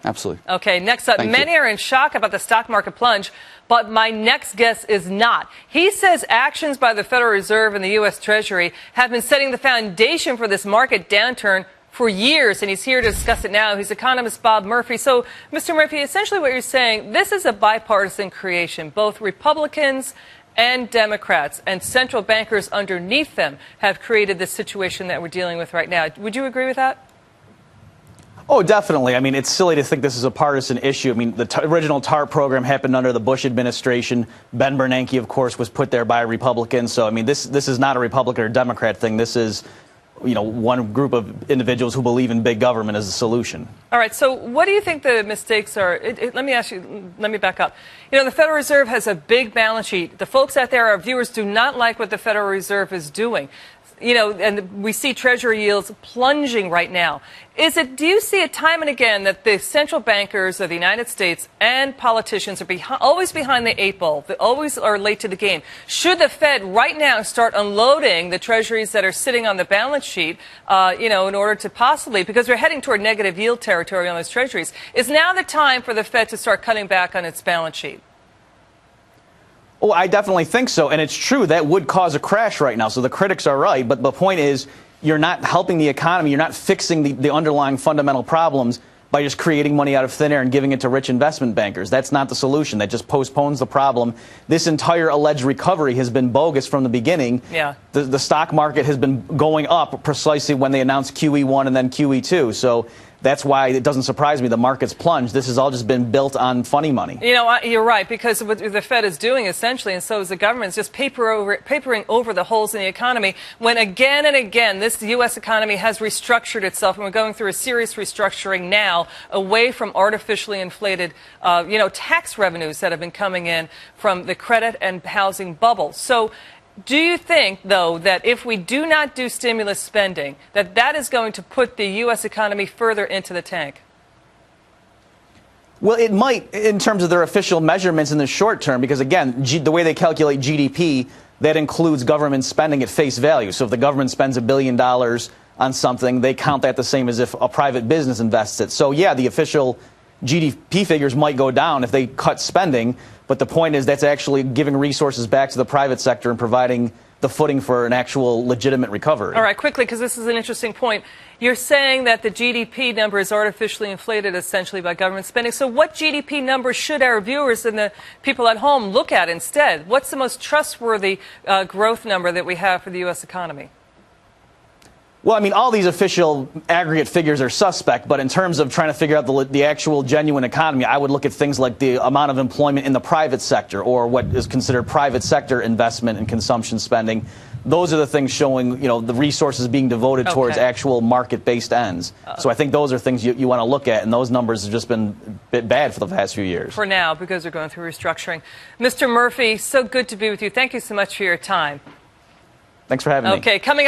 Absolutely. Okay, next up, many are in shock about the stock market plunge, but my next guest is not. He says actions by the Federal Reserve and the U.S. Treasury have been setting the foundation for this market downturn for years, and he's here to discuss it now. He's economist Bob Murphy. So, Mr. Murphy, essentially what you're saying, this is a bipartisan creation. Both Republicans and Democrats and central bankers underneath them have created this situation that we're dealing with right now. Would you agree with that? Oh, definitely. I mean, it's silly to think this is a partisan issue. I mean, the original TARP program happened under the Bush administration. Ben Bernanke, of course, was put there by a Republican. So, I mean, this is not a Republican or Democrat thing. This is, you know, one group of individuals who believe in big government as a solution. All right. So what do you think the mistakes are? Let me ask you, let me back up. You know, the Federal Reserve has a big balance sheet. The folks out there, our viewers, do not like what the Federal Reserve is doing. You know, and we see Treasury yields plunging right now. Do you see it time and again that the central bankers of the United States and politicians are always behind the eight ball? They always are late to the game. Should the Fed right now start unloading the treasuries that are sitting on the balance sheet, you know, in order to possibly, because we're heading toward negative yield territory on those treasuries, is now the time for the Fed to start cutting back on its balance sheet? Oh, I definitely think so. And it's true that would cause a crash right now. So the critics are right. But the point is, you're not helping the economy. You're not fixing the underlying fundamental problems by just creating money out of thin air and giving it to rich investment bankers. That's not the solution. That just postpones the problem. This entire alleged recovery has been bogus from the beginning. Yeah. The stock market has been going up precisely when they announced QE1 and then QE2. So that's why it doesn't surprise me the market's plunged. This has all just been built on funny money. You know, you're right, because what the Fed is doing essentially, and so is the government, is just papering over the holes in the economy, when again and again this U.S. economy has restructured itself, and we're going through a serious restructuring now away from artificially inflated, you know, tax revenues that have been coming in from the credit and housing bubble. So, do you think, though, that if we do not do stimulus spending, that is going to put the U.S. economy further into the tank? Well, it might in terms of their official measurements in the short term, because, again, the way they calculate GDP, that includes government spending at face value. So if the government spends $1 billion on something, they count that the same as if a private business invests it. So, yeah, the official GDP figures might go down if they cut spending, but the point is that's actually giving resources back to the private sector and providing the footing for an actual legitimate recovery. All right, quickly, because this is an interesting point. You're saying that the GDP number is artificially inflated essentially by government spending. So what GDP number should our viewers and the people at home look at instead? What's the most trustworthy growth number that we have for the U.S. economy? Well, I mean, all these official aggregate figures are suspect, but in terms of trying to figure out the actual genuine economy, I would look at things like the amount of employment in the private sector or what is considered private sector investment and consumption spending. Those are the things showing, you know, the resources being devoted towards actual market-based ends. So I think those are things you want to look at, and those numbers have just been a bit bad for the past few years. For now, because they're going through restructuring. Mr. Murphy, so good to be with you. Thank you so much for your time. Thanks for having me. Okay, coming up.